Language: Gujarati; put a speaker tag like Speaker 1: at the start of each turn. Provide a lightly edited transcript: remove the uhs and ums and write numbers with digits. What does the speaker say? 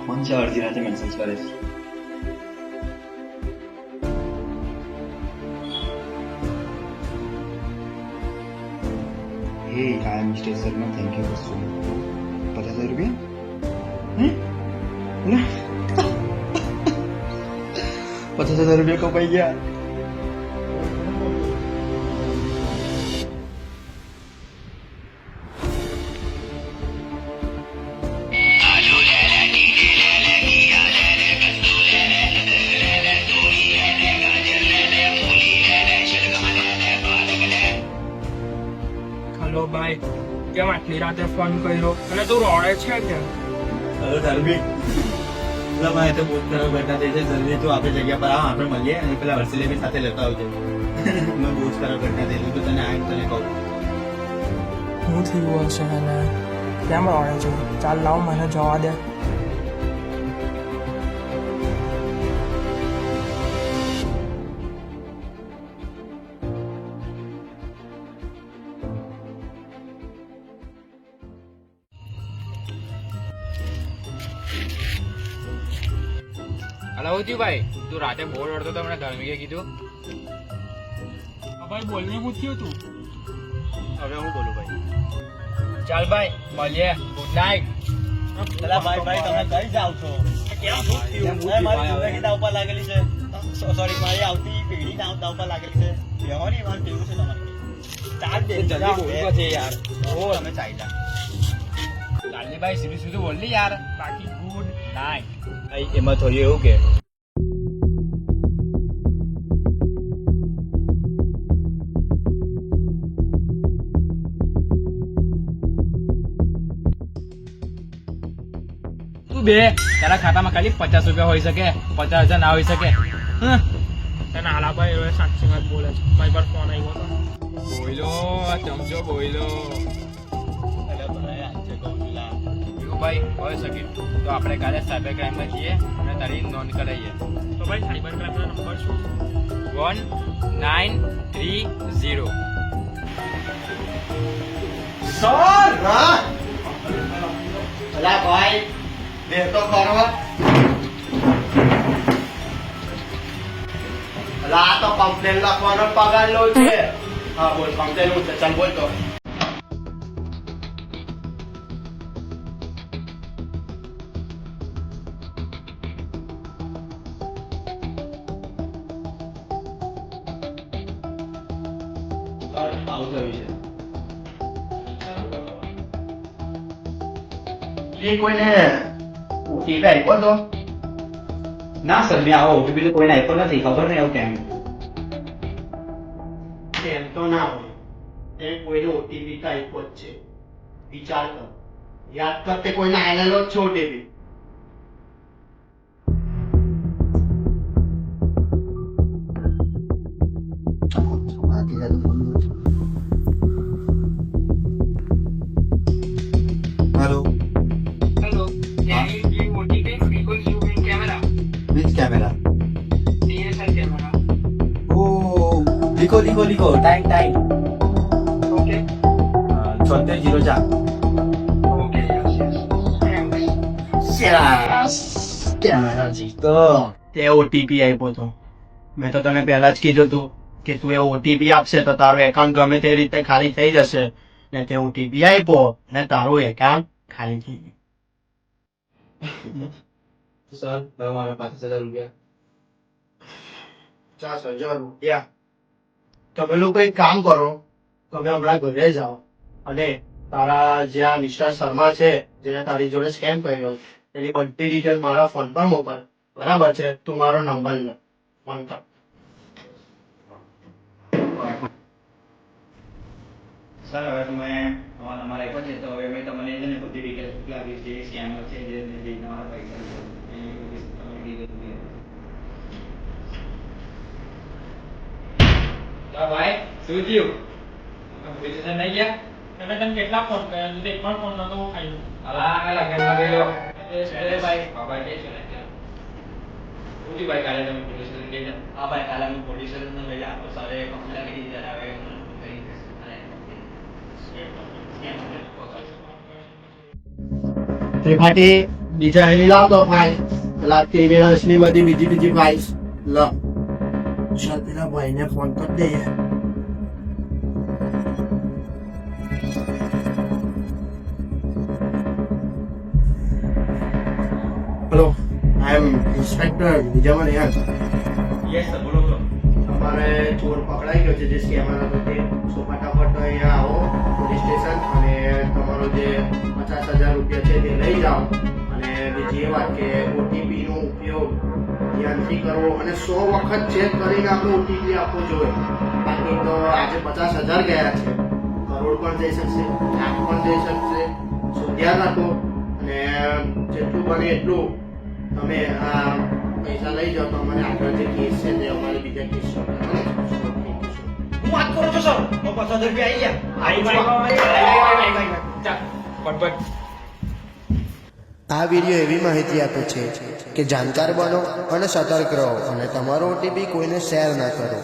Speaker 1: કોણ છે અડધી રાતે મેસેજ કરે છે? Hey I am mister Sharma, thank you for so 50,000 રૂપિયા. હે 50,000 રૂપિયા કપાઈ ગયા.
Speaker 2: હેલો ભાઈ, કેમ આટલી રાતે ફોન કર્યો અને તું રોડે છે કે?
Speaker 3: હેલો ધાર્મિક, પેલા ભાઈ તો બહુ ખરાબ ઘટના થઈ છે. જલ્દી તું આપણી જગ્યા પર આવ, આપણે મળીએ અને પેલા હર્ષિલે બી સાથે લેતા આવજે. મેં બહુ જ ખરાબ ઘટના થઈ તો તને આ તને કહું.
Speaker 2: હું થયું હશે એને? કેમ રોડે છે? ચાલ લાવ, મને જવા દે.
Speaker 4: હલો ભાઈ, તું રાતે બહુ રડતો તો, મને ધાર્મિકે કીધું.
Speaker 2: ભાઈ બોલને હું થયું તું?
Speaker 4: હવે હું બોલું ભાઈ? ચાલ ભાઈ મળીએ, ગુડ નાઇટ.
Speaker 3: પેલા ભાઈ તમે કઈ જાવ છો? મારી જિંદગી દાવ પર લાગેલી છે. સોરી, મારી આવતી પેઢી દાવ પર લાગેલી છે. બેહોની વાત કેવું છે તમારી? ચાલ
Speaker 4: જલ્દી બોલવું છે યાર.
Speaker 3: ઓ તમે ચાલ્યા.
Speaker 4: લાલજીભાઈ સીધું સીધું બોલી યાર. બાકી ગુડ નાઇટ.
Speaker 3: એમાં થયું એવું કે
Speaker 4: તું બે તારા ખાતામાં ખાલી 50 રૂપિયા હોઈ શકે, 50,000 ના હોઈ શકે.
Speaker 2: તને હાલા ભાઈ હવે સાચી વાત બોલે છે. મારી પર ફોન આવ્યો હતો.
Speaker 4: બોયલો ચમચો બોયલો. ભાઈ હોય શકે તો આપણે કાલે સાયબર ક્રાઇમમાં જઈએ અને તારી નોંધ કરાવીએ.
Speaker 2: તો ભાઈ સાયબર ક્રાઇમનો નંબર શું?
Speaker 4: 1930.
Speaker 3: સર અલા ભાઈ બે તો કરવા અલા આ તો કમ્પ્લેન લખવાનો પગાર લો છે. હા બોલ, કમ્પ્લેન હું છે? ચાલ બોલ તો. આવું થયું છે. કોઈને ઓટીપી આપ્યો તો? ના સર, મેં આવો ઓટીપી તો કોઈને આપ્યો નથી. ખબર નહીં આવું કેમ. એમ તો ના હોય. એ કોઈને ઓટીપી તો આપ્યો જ છે. વિચાર કર, યાદ કર તે કોઈને આવેલો જ છે OTP.
Speaker 1: Hello,
Speaker 2: hello, OTP because you in camera,
Speaker 1: which camera?
Speaker 2: DSLR camera.
Speaker 1: Oh લીખો time.
Speaker 2: Okay
Speaker 1: 7604.
Speaker 2: Okay, yes
Speaker 1: camera જીતો.
Speaker 3: તે ઓટીપી આપ્યો તો. મેં તો તને પહેલા જ કીધું હતું કે તું એ ઓટીપી આપશે તો તારું એકાઉન્ટ ગમે તે રીતે ખાલી થઈ જશે. ને તે ઓટીપી આપ્યો ને તારું એકાઉન્ટ ખાલી થઈ ગયું.
Speaker 1: સર મારા 50,000 રૂપિયા.
Speaker 3: 50,000 રૂપિયા? તમે લોકો એક કામ કરો, તમે હમણાં ઘરે જાઓ અને તારા જે આ મિસ્ટર શર્મા છે જેને તારી જોડે સ્કેમ કર્યો એની બધી ડિટેલ મારા ફોન પર મોકલ. બરાબર છે? તું મારો નંબર લે ફોન કર. સર હવે તમે અમારા આપ્યો છે તો હવે મેં તમને છે ને બધી ડિટેલ મોકલાવી જે સ્કેમર છે જે તમારા પૈસા છે એ બધી તમે ડિટેલ
Speaker 4: ભાઈ શું થયું? પોલીસ સ્ટેશન નહીં ગયા?
Speaker 2: તમે તને કેટલા ફોન કર્યા? તું એક પણ ફોન નતો ઉઠાવ્યો.
Speaker 4: અલા લગનમાં ગયેલો. ભાઈ બાબા કે છે ને ઉઠી ભાઈ, કાલે તમે પોલીસ સ્ટેશન ગયા?
Speaker 3: હા ભાઈ, કાલે અમે પોલીસ સ્ટેશન લઈ ગયા તો સરે કમ્પ્લેન કરી દીધી હવે ત્રિપાઠી બીજા એની લાવ તો ફાઇલ પેલા ક્રિમિનલ્સ ની બધી બીજી ફાઇલ્સ લ ચાલ પેલા ભાઈને ફોન કરી દઈએ હેલો આઈ એમ ઇન્સ્પેક્ટર નિજામન યાર
Speaker 4: યસ સર બોલો બોલો
Speaker 3: અમારે ચોર પકડાઈ ગયો છે જે સ્કેમર હતો તે સો ફટાફટ અહીંયા આવો પોલીસ સ્ટેશન અને તમારો જે 50,000 રૂપિયા છે તે લઈ જાઓ અને બીજી એ વાત કે ઓટીપી નો ઉપયોગ ધ્યાનથી કરવો અને 100 વખત ચેક કરીને આપણે ઓટીપી આપવો જોઈએ બાકી તો આજે 50,000 ગયા છે કરોડ પણ જઈ શકશે લાખ પણ જઈ શકશે સો ધ્યાન રાખો અને જેટલું બને એટલું તમે આ પૈસા લઈ જાઓ તો અમારે આગળ જે કેસ છે તે અમારે બીજા કેસ
Speaker 4: હું વાત કરું છું સર 50,000 રૂપિયા આવી ગયા આવી ચાલ ફટફટ
Speaker 5: આ વિડીયો એવી માહિતી આપે છે કે જાણકાર બનો અને સતર્ક રહો અને તમારો ઓટીપી કોઈને શેર ના કરો.